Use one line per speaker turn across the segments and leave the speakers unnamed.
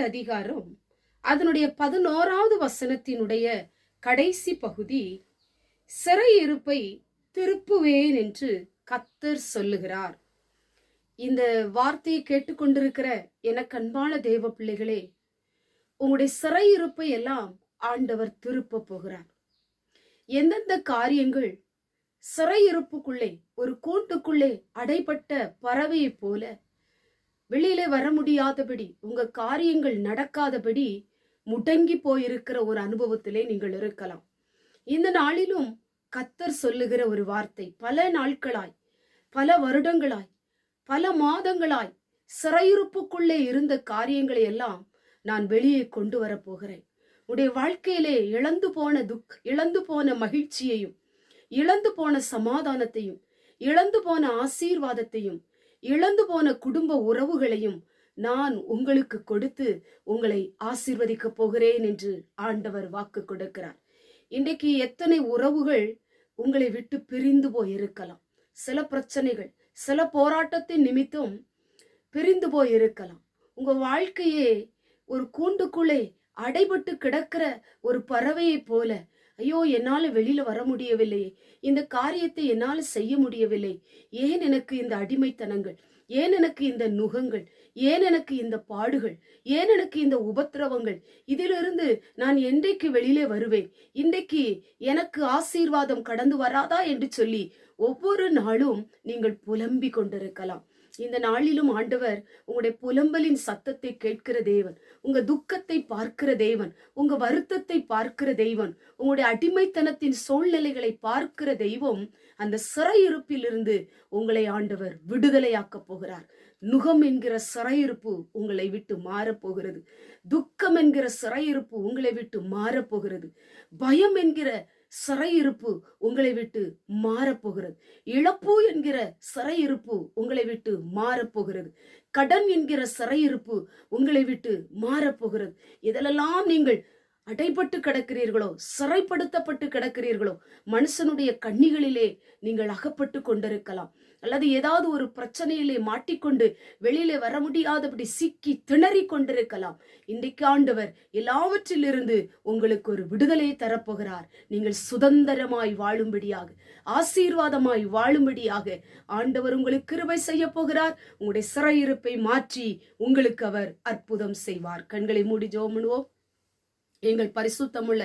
அதிகாரம் அதனுடைய 11வது வசனத்தினுடைய கடைசி பகுதி, சிறையிருப்பை திருப்புவேன் என்று கர்த்தர் சொல்லுகிறார். இந்த வார்த்தையை கேட்டுக்கொண்டிருக்கிற எனக்கு அன்பான தேவ பிள்ளைகளே, உங்களுடைய சிறையிருப்பை எல்லாம் ஆண்டவர் திருப்ப போகிறார். எந்தெந்த காரியங்கள் சிறையிருப்புக்குள்ளே, ஒரு கூட்டுக்குள்ளே அடைபட்ட பறவையை போல வெளியிலே வர முடியாதபடி, உங்க காரியங்கள் நடக்காதபடி முடங்கி போயிருக்கிற ஒரு அனுபவத்திலே நீங்கள் இருக்கலாம். இந்த நாளிலும் கர்த்தர் சொல்லுகிற ஒரு வார்த்தை, பல நாட்களாய், பல வருடங்களாய், பல மாதங்களாய் சிறையிருப்புக்குள்ளே இருந்த காரியங்களை எல்லாம் நான் வெளியே கொண்டு வர போகிறேன். உடைய வாழ்க்கையிலே இழந்து போன மகிழ்ச்சியையும், இழந்து போன சமாதானத்தையும், இழந்து போன ஆசீர்வாதத்தையும், இழந்து போன குடும்ப உறவுகளையும் நான் உங்களுக்கு கொடுத்து உங்களை ஆசீர்வதிக்க போகிறேன் என்று ஆண்டவர் வாக்கு கொடுக்கிறார். இன்றைக்கு எத்தனை உறவுகள் உங்களை விட்டு பிரிந்து போயிருக்கலாம். சில பிரச்சனைகள், சில போராட்டத்தின் நிமித்தம் பிரிந்து போயிருக்கலாம். உங்க வாழ்க்கையே ஒரு கூண்டுக்குள்ளே அடைபட்டு கிடக்கிற ஒரு பறவையை போல, ஐயோ என்னால வெளியில வர முடியவில்லையே, இந்த காரியத்தை என்னால செய்ய முடியவில்லை, ஏன் எனக்கு இந்த அடிமைத்தனங்கள், ஏன் எனக்கு இந்த நுகங்கள், ஏன் எனக்கு இந்த பாடுகள், ஏன் எனக்கு இந்த உபத்திரவங்கள், இதிலிருந்து நான் என்றைக்கு வெளியிலே வருவேன், இன்றைக்கு எனக்கு ஆசீர்வாதம் கடந்து வராதா என்று சொல்லி ஒவ்வொரு நாளும் நீங்கள் புலம்பிக் கொண்டிருக்கலாம். இந்த நாளிலும் ஆண்டவர் உங்களுடைய புலம்பலின் சத்தத்தை கேட்கிற தேவன், உங்க துக்கத்தை பார்க்கிற தேவன், உங்க வருத்தத்தை பார்க்கிற தெய்வன், உங்களுடைய அடிமைத்தனத்தின் சூழ்நிலைகளை பார்க்கிற தெய்வம், அந்த சிறையிருப்பிலிருந்து உங்களை ஆண்டவர் விடுதலையாக்க போகிறார். நுகம் என்கிற சிறையிருப்பு உங்களை விட்டு மாறப்போகிறது. துக்கம் என்கிற சிறையிருப்பு உங்களை விட்டு மாறப்போகிறது. பயம் என்கிற சிறையிருப்பு உங்களை விட்டு மாறப்போகிறது. இழப்பு என்கிற சிறையிருப்பு உங்களை விட்டு மாறப்போகிறது. கடன் என்கிற சிறையிருப்பு உங்களை விட்டு மாறப்போகிறது. இதெல்லாம் நீங்கள் அடைபட்டு கிடக்கிறீர்களோ, சிறைப்படுத்தப்பட்டு கிடக்கிறீர்களோ, மனுஷனுடைய கண்ணிகளிலே நீங்கள் அகப்பட்டு கொண்டிருக்கலாம், அல்லது ஏதாவது ஒரு பிரச்சனையிலே மாட்டிக்கொண்டு வெளியிலே வர முடியாதபடி சிக்கி திணறி கொண்டிருக்கலாம். இன்றைக்கு ஆண்டவர் எல்லாவற்றிலிருந்து உங்களுக்கு ஒரு விடுதலையை தரப்போகிறார். நீங்கள் சுதந்திரமாய் வாழும்படியாக, ஆசீர்வாதமாய் வாழும்படியாக ஆண்டவர் உங்களுக்கு கிருபை செய்ய போகிறார். உங்களுடைய சிறையிருப்பை மாற்றி உங்களுக்கு அவர் அற்புதம் செய்வார். கண்களை மூடி ஜெபம் பண்ணுவோம். எங்கள் பரிசுத்தமுள்ள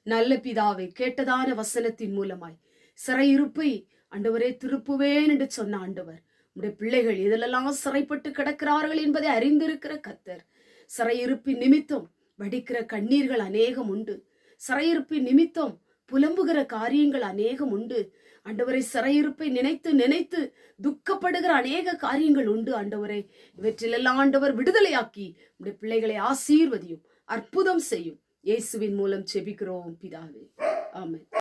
நல்ல பிதாவை, கேட்டதான வசனத்தின் மூலமாய் சிறையிருப்பை ஆண்டவரே திருப்புவேன் என்று சொன்ன ஆண்டவர், உடைய பிள்ளைகள் இதிலெல்லாம் சிறைப்பட்டு கிடக்கிறார்கள் என்பதை அறிந்திருக்கிற கர்த்தர், சிறையிருப்பின் நிமித்தம் வடிக்கிற கண்ணீர்கள் அநேகம் உண்டு, சிறையிருப்பின் நிமித்தம் புலம்புகிற காரியங்கள் அநேகம் உண்டு. ஆண்டவரை சிறையிருப்பை நினைத்து நினைத்து துக்கப்படுகிற அநேக காரியங்கள் உண்டு. ஆண்டவரே, இவற்றிலெல்லாம் ஆண்டவர் விடுதலையாக்கி உடைய பிள்ளைகளை ஆசீர்வதியும், அற்புதம் செய்யும். இயேசுவின் மூலம் ஜெபிக்கிறோம் பிதாவே, ஆமென்.